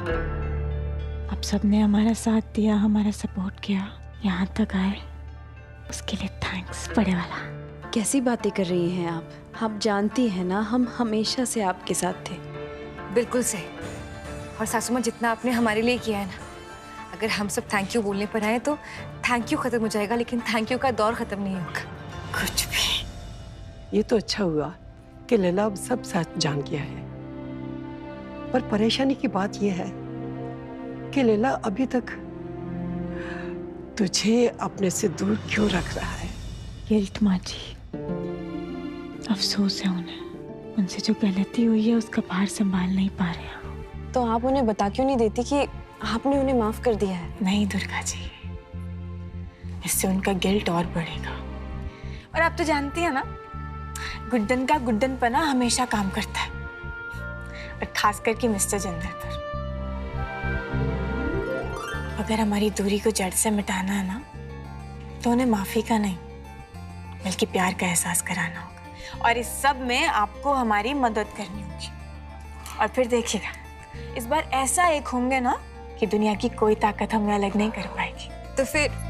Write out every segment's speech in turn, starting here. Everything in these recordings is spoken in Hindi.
आप सबने हमारा साथ दिया, हमारा सपोर्ट किया, यहाँ तक आए, उसके लिए थैंक्स बड़े वाला। कैसी बातें कर रही हैं आप जानती हैं ना हम हमेशा से आपके साथ थे। बिल्कुल सही। और सासू माँ, जितना आपने हमारे लिए किया है ना, अगर हम सब थैंक यू बोलने पर आए तो थैंक यू खत्म हो जाएगा, लेकिन थैंक यू का दौर खत्म नहीं होगा कुछ भी। ये तो अच्छा हुआ कि लैला अब सब सच जान गया है, पर परेशानी की बात यह है कि लैला अभी तक तुझे अपने से दूर क्यों रख रहा है? गिल्ट माँ जी, अफसोस है उन्हें, उनसे जो गलती हुई है उसका भार संभाल नहीं पा रहे हैं। तो आप उन्हें बता क्यों नहीं देती कि आपने उन्हें माफ कर दिया है? नहीं दुर्गा जी, इससे उनका गिल्ट और बढ़ेगा। और आप तो जानती हैं ना, गुड्डन का गुड्डनपना हमेशा काम करता है, और खास करके मिस्टर जिंदल पर। अगर हमारी दूरी को जड़ से मिटाना है ना, तो उन्हें माफी का नहीं बल्कि प्यार का एहसास कराना होगा, और इस सब में आपको हमारी मदद करनी होगी। और फिर देखिएगा, इस बार ऐसा एक होंगे ना कि दुनिया की कोई ताकत हमें अलग नहीं कर पाएगी। तो फिर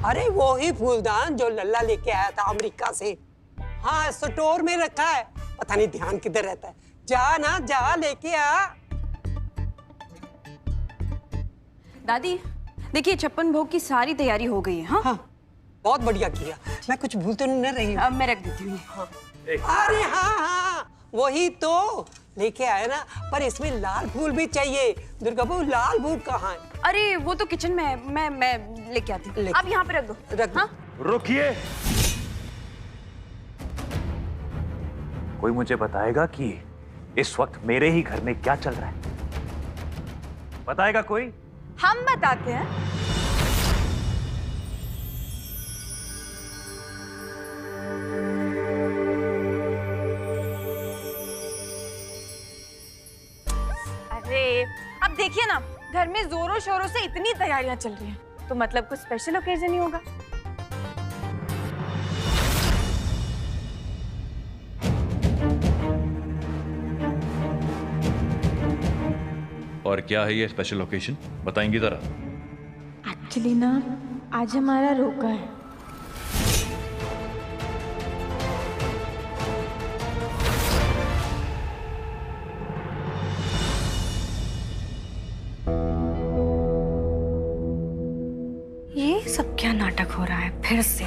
अरे वो ही फूलदान जो लल्ला लेके आया था अमेरिका से। हाँ, स्टोर में रखा है, पता नहीं ध्यान किधर रहता है। जा ना, जा लेके आ। दादी देखिए, 56 भोग की सारी तैयारी हो गई है। हाँ, बहुत बढ़िया किया। मैं कुछ भूल तो नहीं रही हूँ? अब मैं रख देती हूँ। हाँ। अरे हाँ, वही तो लेके आया ना, पर इसमें लाल फूल भी चाहिए। दुर्गा बहू, लाल फूल कहाँ है? अरे वो तो किचन में है, मैं लेके आती हूँ। आप यहाँ पे रख दो। रख दो। हाँ? रुकिए, कोई मुझे बताएगा कि इस वक्त मेरे ही घर में क्या चल रहा है? बताएगा कोई? हम बताते हैं। अरे अब देखिए ना, घर में जोरों शोरों से इतनी तैयारियां चल रही हैं, तो मतलब कुछ स्पेशल ओकेजन ही होगा। और क्या है ये स्पेशल ओकेजन, बताएंगी जरा? एक्चुअली ना, आज हमारा रोका है। ये सब क्या नाटक हो रहा है फिर से?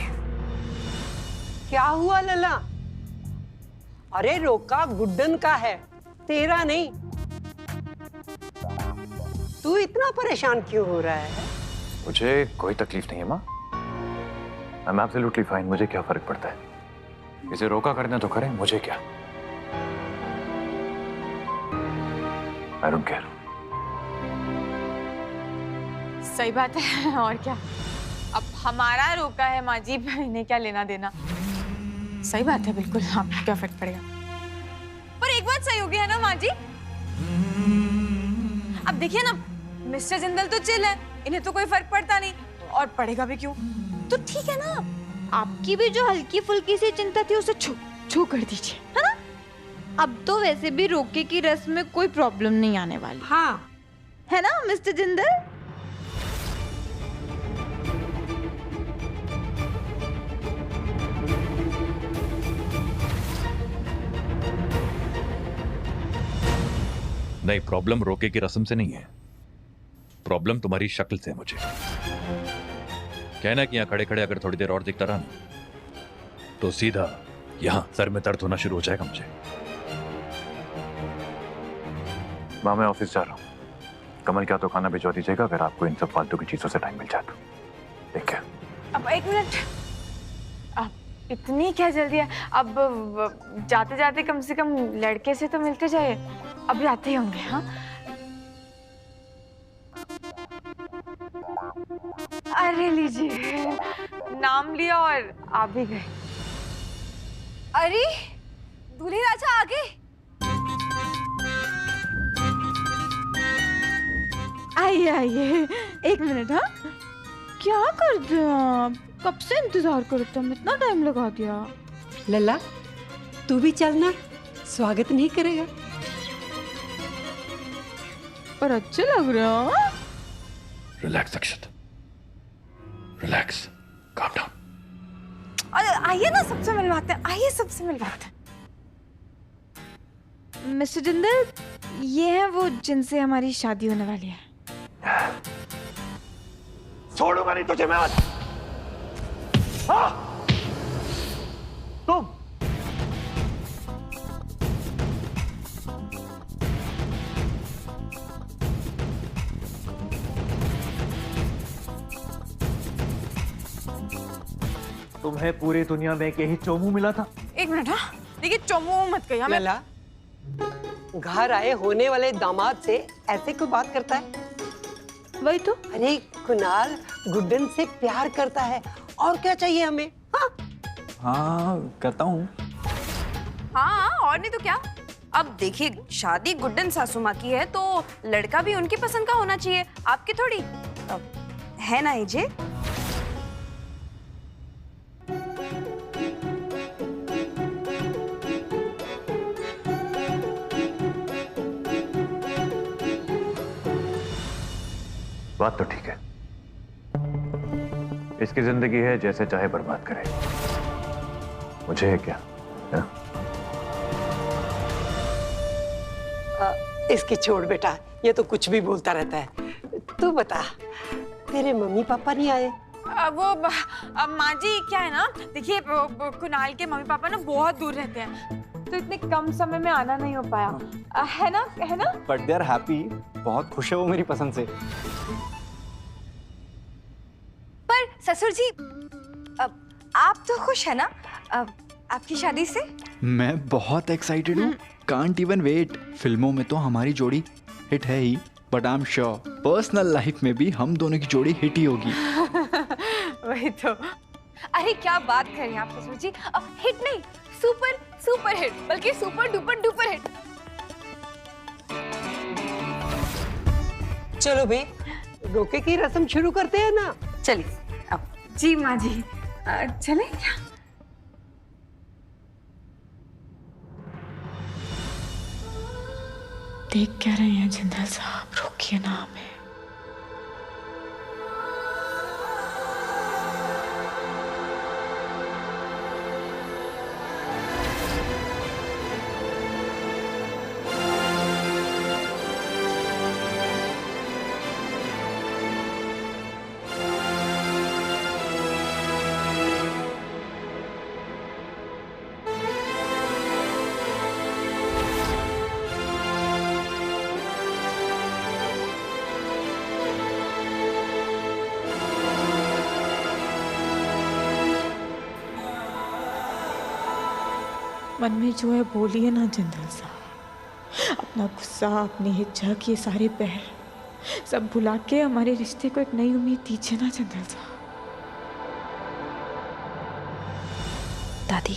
क्या हुआ लल्ला? अरे रोका गुड्डन का है, तेरा नहीं। तू इतना परेशान क्यों हो रहा है? मुझे कोई तकलीफ नहीं है माँ। I am absolutely fine. मुझे क्या फर्क पड़ता है? इसे रोका करना तो करें, मुझे क्या। I don't care. सही बात है, और क्या। अब हमारा रोका है माँ जी, इन्हें क्या लेना देना। सही बात है, बिल्कुल। आपको क्या फर्क पड़ेगा? पर एक बात सही होगी है ना माँ जी? अब देखिए ना, मिस्टर जिंदल तो चिल है, इन्हें तो कोई फर्क पड़ता नहीं, और पड़ेगा भी क्यों? तो ठीक है ना, आपकी भी जो हल्की फुल्की सी चिंता थी उसे छू कर दीजिए, है ना? अब तो वैसे भी रोके की रस्म में कोई प्रॉब्लम नहीं आने वाली। हाँ, है ना मिस्टर जिंदल? नहीं, प्रॉब्लम रोके की रस्म से नहीं है, प्रॉब्लम तुम्हारी शक्ल से है। मुझे कहना कि यहाँ खड़े खड़े अगर थोड़ी देर और दिखता रहा ना, तो सीधा यहाँ सर में दर्द होना शुरू हो जाएगा मुझे। माँ, मैं ऑफिस जा रहा हूँ। कमल क्या तो खाना भिजवा दीजिएगा अगर आपको इन सब फालतू की चीजों से टाइम मिल जाए तो। ठीक है? अब एक मिनट, अब इतनी क्या जल्दी है? अब जाते जाते कम से कम लड़के से तो मिलते जाइए। अभी आते ही होंगे। हाँ, अरे लीजिए, नाम लिया और आ भी गए। अरे दूल्हे राजा आ गए। आइए आइए, एक मिनट। हाँ, क्या करते हैं आप? कब से इंतजार करते हैं, इतना टाइम लगा दिया। लल्ला तू भी चलना, स्वागत नहीं करेगा? पर अच्छे लग रहे हो। रिलैक्स अक्षत, रिलैक्स, काम डाउन। आइए ना, सबसे मिलवाते हैं, आइए सबसे मिलवाते हैं। मिस्टर जिंदल, ये है वो जिनसे हमारी शादी होने वाली है। छोड़ूंगा नहीं तुझे मैं आज। हाँ? तुम तुम्हें पूरी दुनिया में एक यही चोमू मिला था। एक मिनट। हाँ, देखिए चोमू मत कहिए। मैं लल्ला, घर आए होने वाले दामाद से ऐसे क्यों बात करता है? वही तो। अरे कुणाल गुड्डन से प्यार करता है, और क्या चाहिए हमें? हाँ? हाँ करता हूँ। हाँ, और नहीं तो क्या। अब देखिए, शादी गुड्डन सासू माँ की है तो लड़का भी उनकी पसंद का होना चाहिए, आपकी थोड़ी। है ना एजे? बात तो ठीक है, इसकी जिंदगी है, जैसे चाहे बर्बाद करे, मुझे है क्या है? इसकी छोड़ बेटा, ये तो कुछ भी बोलता रहता है। तू बता, तेरे मम्मी पापा नहीं आए? माँ जी क्या है ना, देखिए कुणाल के मम्मी पापा ना बहुत दूर रहते हैं, तो इतने कम समय में आना नहीं हो पाया। है ना, है ना? बट दे आर हैप्पी, बहुत खुश है वो मेरी पसंद से। पर ससुर जी, आप तो खुश है ना आपकी शादी से? मैं बहुत एक्साइटेड हूँ, कांट इवन वेट। फिल्मों में तो हमारी जोड़ी हिट है ही, but I am sure personal life में भी हम दोनों की जोड़ी हिट ही होगी। वही तो। अरे क्या बात कर रहे हैं आप ससुर जी, हिट नहीं, सुपर सुपर हिट, बल्कि सुपर डुपर डुपर हिट। चलो भाई, रोके की रस्म शुरू करते हैं ना? चलिए अब। जी माँ जी, चले क्या? देख क्या रहे हैं जिंदल साहब, रोकिए ना हमें। मन में जो है बोलिए ना जिंदल साहब, अपना गुस्सा, अपनी हिचक, ये सारे पहर सब भुला के हमारे रिश्ते को एक नई उम्मीद दीजिए ना जिंदल साहब। दादी,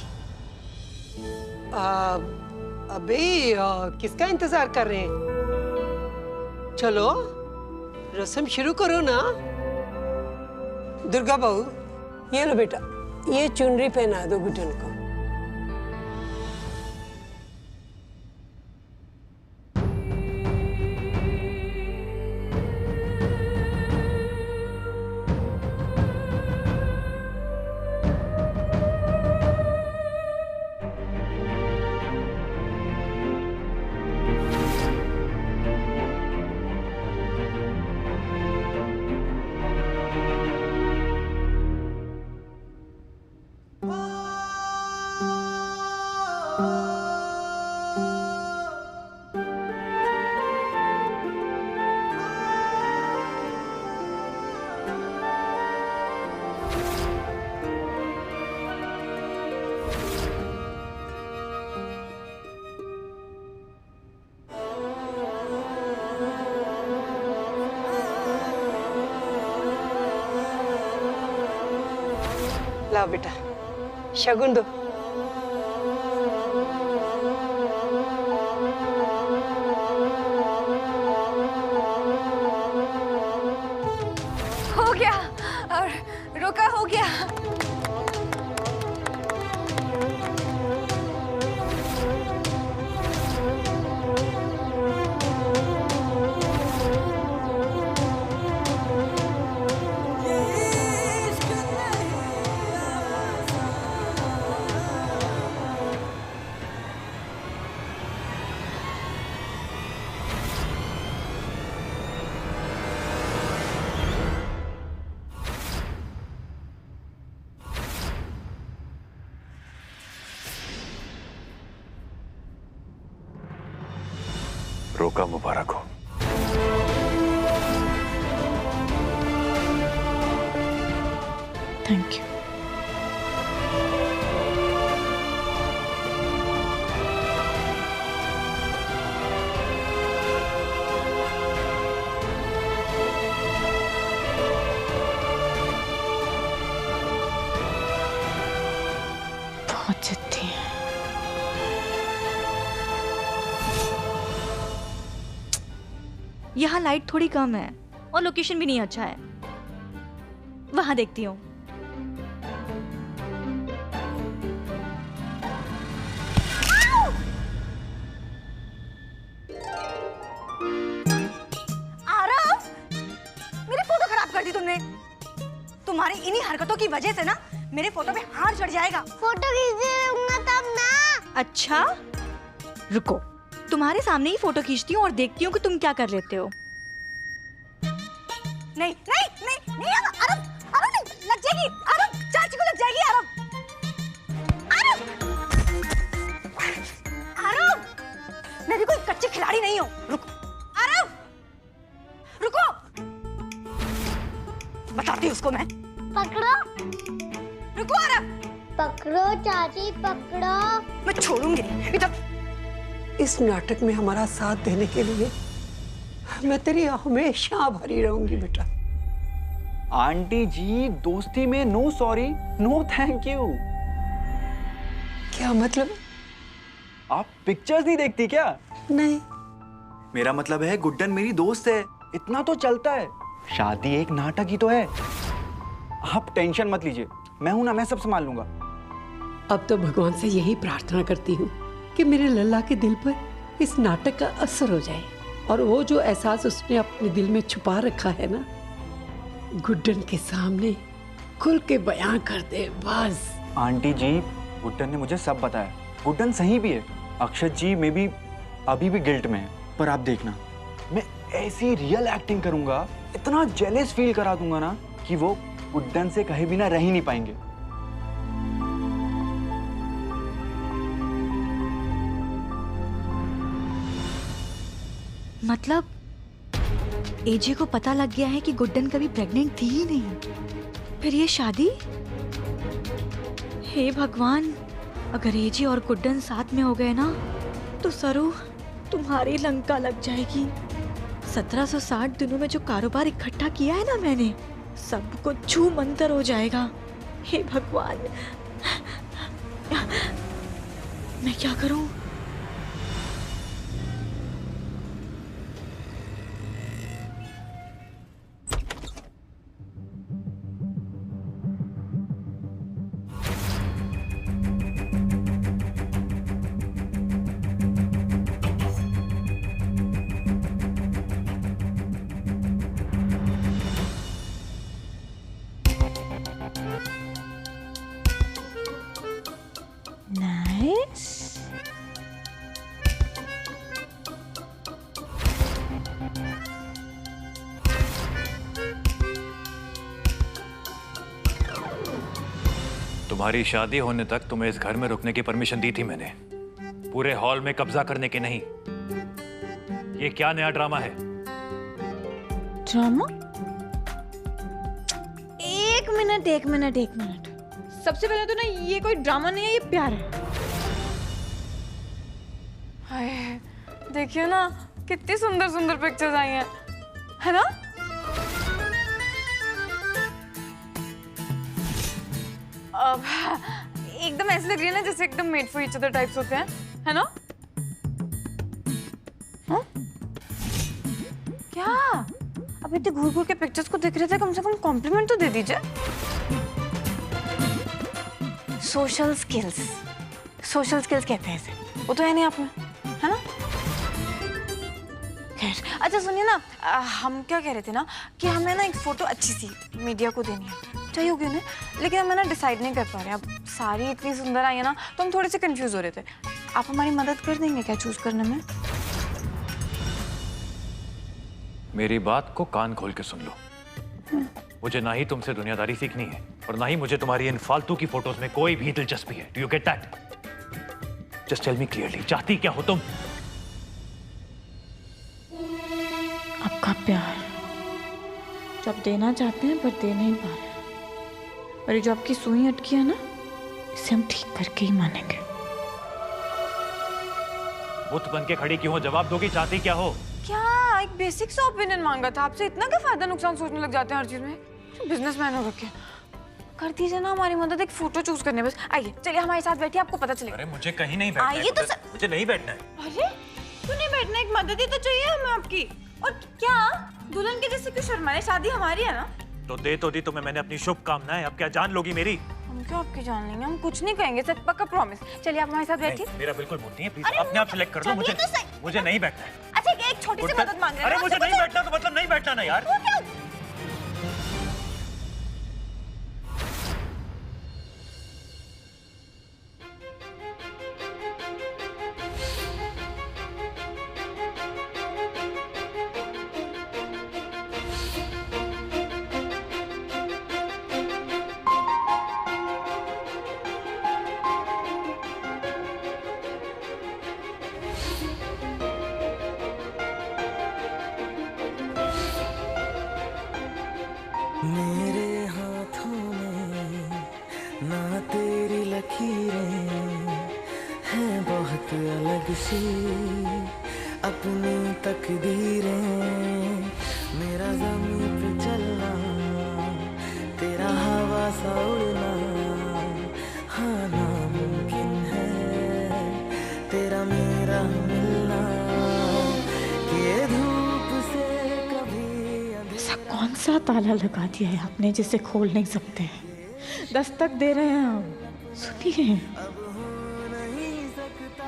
अबे किसका इंतजार कर रहे हैं? चलो रस्म शुरू करो ना। दुर्गा बहू, ये लो बेटा, ये चुनरी पहना दो गुड्डन को। लाओ बेटा, शगुन दो। आपका मुबारक हो। Thank you. बहुत जिद्दी है। यहाँ लाइट थोड़ी कम है और लोकेशन भी नहीं अच्छा है, वहां देखती हूँ। आरव, मेरी फोटो खराब कर दी तुमने। तुम्हारी इन्हीं हरकतों की वजह से ना मेरे फोटो पे हार चढ़ जाएगा। फोटो खींचने दूंगा तब ना। अच्छा रुको, तुम्हारे सामने ही फोटो खींचती हूँ और देखती हूँ कि तुम क्या कर लेते हो। नहीं नहीं नहीं नहीं आरव, आरव नहीं, लग जाएगी आरव, चाची को लग जाएगी आरव। आरव, आरव, मैं भी कोई कच्ची खिलाड़ी नहीं हूँ। रुको आरव, रुको, बताती हूँ उसको मैं। पकड़ो, रुको आरव, पकड़ो चाची पकड़ो। मैं छोड़ूंगी नहीं इधर। इस नाटक में हमारा साथ देने के लिए मैं तेरी हमेशा आभारी रहूंगी बेटा। आंटी जी, दोस्ती में no sorry no thank you. क्या मतलब? आप पिक्चर्स नहीं देखती क्या? नहीं। मेरा मतलब है गुड्डन मेरी दोस्त है, इतना तो चलता है। शादी एक नाटक ही तो है। आप टेंशन मत लीजिए, मैं हूं ना, मैं सब संभाल लूंगा। अब तो भगवान से यही प्रार्थना करती हूँ कि मेरे लल्ला के दिल पर इस नाटक का असर हो जाए और वो जो एहसास उसने अपने दिल में छुपा रखा है ना, गुड्डन के सामने खुल के बयां कर दे बस। आंटी जी, गुड्डन ने मुझे सब बताया। गुड्डन सही भी है। अक्षत जी में भी अभी भी गिल्ट में है, पर आप देखना, मैं ऐसी रियल एक्टिंग करूंगा, इतना जेलस फील करा दूंगा ना कि वो गुड्डन से कहीं भी ना रह ही नहीं पाएंगे। मतलब एजे को पता लग गया है कि गुड्डन कभी प्रेग्नेंट थी ही नहीं, फिर ये शादी? हे भगवान, अगर एजे और गुड्डन साथ में हो गए ना तो सरू तुम्हारी लंका लग जाएगी। 1760 दिनों में जो कारोबार इकट्ठा किया है ना मैंने, सब कुछ छू मंतर हो जाएगा। हे भगवान, मैं क्या करूं? Nice. तुम्हारी शादी होने तक तुम्हें इस घर में रुकने की परमिशन दी थी मैंने, पूरे हॉल में कब्जा करने की नहीं। ये क्या नया ड्रामा है? ड्रामा? एक मिनट। सबसे पहले तो ना ये कोई ड्रामा नहीं है, ये प्यार है। हाय, देखिए ना कितनी सुंदर सुंदर पिक्चर्स आई हैं, है ना? अब एकदम ऐसे लग रही है ना जैसे एकदम made for each other types होते हैं, है ना? हाँ? क्या? अब इतने घूर घूर के पिक्चर्स को देख रहे थे, कम से कम कॉम्प्लीमेंट तो दे दीजिए। सोशल स्किल्स कहते हैं इसे, वो तो है नहीं आप में, है ना? खैर, अच्छा सुनिए ना, हम क्या कह रहे थे ना कि हमें ना एक फोटो अच्छी सी मीडिया को देनी है, चाहिए होगी उन्हें, लेकिन हम ना डिसाइड नहीं कर पा रहे। अब सारी इतनी सुंदर आई है ना, तो हम थोड़े से कंफ्यूज हो रहे थे। आप हमारी मदद कर देंगे क्या चूज करने में? मेरी बात को कान खोल के सुन लो। मुझे ना ही तुमसे दुनियादारी सीखनी है और ना ही मुझे तुम्हारी इन फालतू की फोटोज में कोई भी दिलचस्पी है। Do you get that? Just tell me clearly, चाहती क्या हो तुम? प्यार जो आप देना चाहते हैं पर दे नहीं पा रहे हैं। और ये जो आपकी सुई अटकी है ना, इसे हम ठीक करके ही मानेंगे। बुत बन के खड़ी क्यों हो? जवाब दोगी, चाहती क्या हो? क्या एक बेसिक सा ओपिनियन मांगा था आपसे, इतना क्या फायदा नुकसान सोचने लग जाते हैं हर चीज में। बिजनेसमैन हो रखे, कर दीजिए ना हमारी मदद, एक फोटो चूज करने बस। आइए चलिए हमारे साथ बैठिए, आपको पता चलेगा। अरे मुझे कहीं नहीं बैठना आइए है, मुझे नहीं बैठना है। अरे क्यों नहीं बैठना, एक मदद ही तो चाहिए हमें आपकी। और क्या दुल्हन के जैसे क्यों शर्माए, शादी हमारी है ना। तो दे तो दी तुम्हें मैंने अपनी शुभकामनाएं, अब क्या जान लोगी मेरी? हम क्यों आपकी जान लेंगे, हम कुछ नहीं कहेंगे सर, पक्का प्रॉमिस। चलिए आप हमारे साथ बैठिए। मेरा बिल्कुल मूड नहीं है, प्लीज अपने आप सेलेक्ट कर लो। मुझे नहीं बैठना है। अच्छा एक छोटी सी मदद मांग रहे हैं। अरे मुझे नहीं बैठना तो मतलब नहीं बैठना ना यार। मेरे हाथों में ना तेरी लकीरें हैं, बहुत अलग सी अपनी तकदीरें। मेरा ज़मीन पे चलना, तेरा हवा सा उड़ना, हाँ नामुमकिन है तेरा मेरा मिलना। ये धूप से ऐसा कौन सा ताला लगा दिया है आपने जिसे खोल नहीं सकते हैं? दस्तक दे रहे हैं हम, सुनिए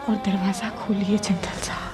और दरवाजा खोलिए चंचल साहब।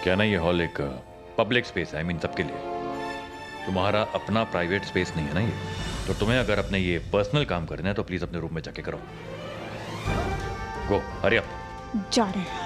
क्या ना ये हॉल एक पब्लिक स्पेस है, आई मीन सबके लिए। तुम्हारा अपना प्राइवेट स्पेस नहीं है ना ये, तो तुम्हें अगर अपने ये पर्सनल काम करना है तो प्लीज अपने रूम में जाके करो। गो, हरी अप। जा रहे हैं।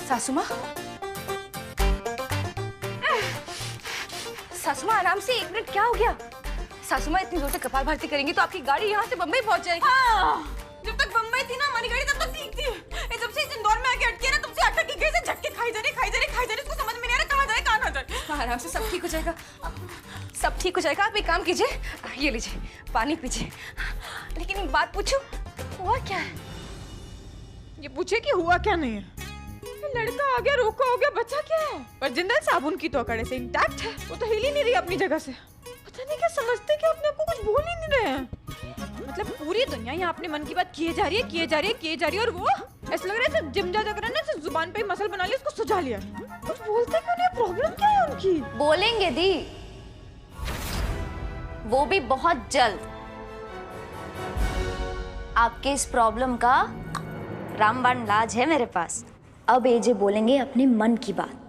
सासू माँ, सासू माँ आराम से, 1 मिनट, क्या हो गया? सासू माँ इतनी जोर से कपाल भारती करेंगी तो आपकी गाड़ी यहाँ से बम्बई पहुँच जाएगी। हाँ, जब तक बम्बई थी ना हमारी गाड़ी तब तक ठीक थी। जब से इस इंदौर में आके अटकी है ना, तब से अटक की गई से झटके खाई जा रही, इसको समझ में नहीं आ रहा कहाँ जाए कहाँ ना जाए। आराम से, सब ठीक हो जाएगा, सब ठीक हो जाएगा। आप एक काम कीजिए, ये लीजिए पानी पीजिए। लेकिन एक बात पूछूं, हुआ क्या है? ये पूछे कि हुआ क्या नहीं है? लड़का आ गया, रोका हो गया, बचा क्या है? पर जिंदल साबुन की तो अकड़ से इंटैक्ट है, वो तो हिल ही नहीं रही अपनी जगह से। पता नहीं क्या समझते कि अपने आपको कुछ बोल ही नहीं रहे हैं। मतलब पूरी दुनिया यहाँ अपने मन की बात किए जा रही है और वो ऐसा लग रहा है जिम जा कर ना जुबान पे मसल बना लिया, उसको सुझा लिया। कुछ बोलते क्यों नहीं? प्रॉब्लम क्या है उनकी? बोलेंगे दी, वो भी बहुत जल्द। आपके इस प्रॉब्लम का रामबाण इलाज है मेरे पास। अब एजे बोलेंगे अपने मन की बात।